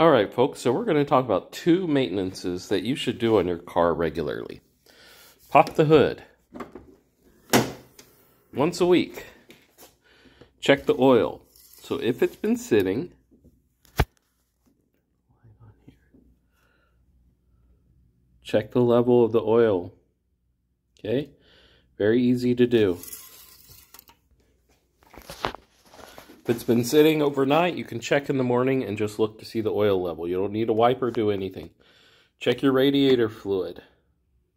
Alright folks, so we're going to talk about two maintenances that you should do on your car regularly. Pop the hood once a week. Check the oil. So if it's been sitting, check the level of the oil. Okay? Very easy to do. If it's been sitting overnight, you can check in the morning and just look to see the oil level. You don't need a wiper or do anything. Check your radiator fluid,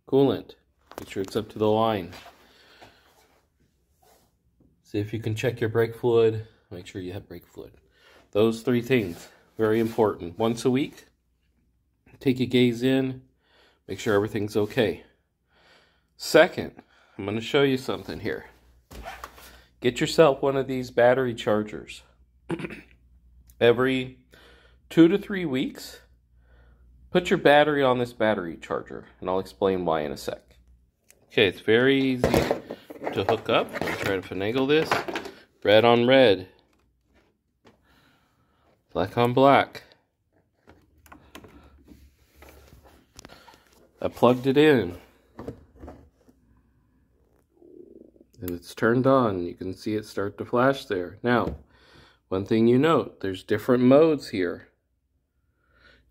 coolant. Make sure it's up to the line. See if you can check your brake fluid. Make sure you have brake fluid. Those three things, very important. Once a week, take a gaze in, make sure everything's okay. Second, I'm going to show you something here. Get yourself one of these battery chargers. Every 2 to 3 weeks, put your battery on this battery charger, and I'll explain why in a sec. Okay, it's very easy to hook up. I'll try to finagle this. Red on red. Black on black. I plugged it in. And it's turned on. You can see it start to flash there. Now, one thing you note, there's different modes here.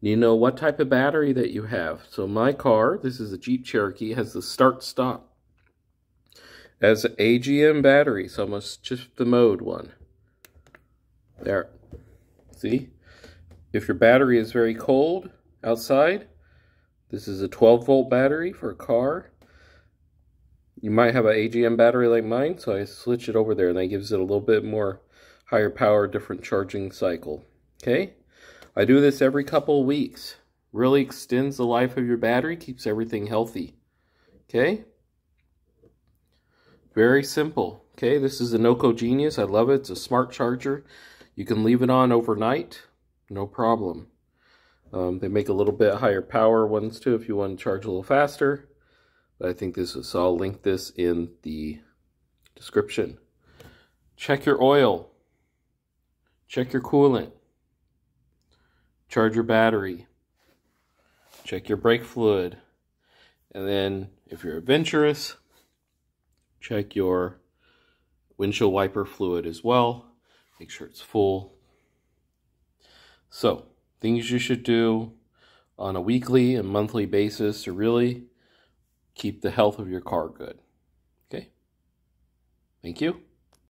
You know what type of battery that you have. So my car, this is a Jeep Cherokee, has the start-stop. As an AGM battery, so I must shift the mode one. There. See? If your battery is very cold outside, this is a 12-volt battery for a car. You might have an AGM battery like mine, so I switch it over there, and that gives it a little bit more higher power, different charging cycle. Okay? I do this every couple of weeks. Really extends the life of your battery, keeps everything healthy. Okay? Very simple. Okay, this is a Noco Genius. I love it. It's a smart charger. You can leave it on overnight, no problem. They make a little bit higher power ones too if you want to charge a little faster. But I think this is, so I'll link this in the description. Check your oil. Check your coolant. Charge your battery. Check your brake fluid. And then, if you're adventurous, check your windshield wiper fluid as well. Make sure it's full. So, things you should do on a weekly and monthly basis to really keep the health of your car good. Okay? Thank you.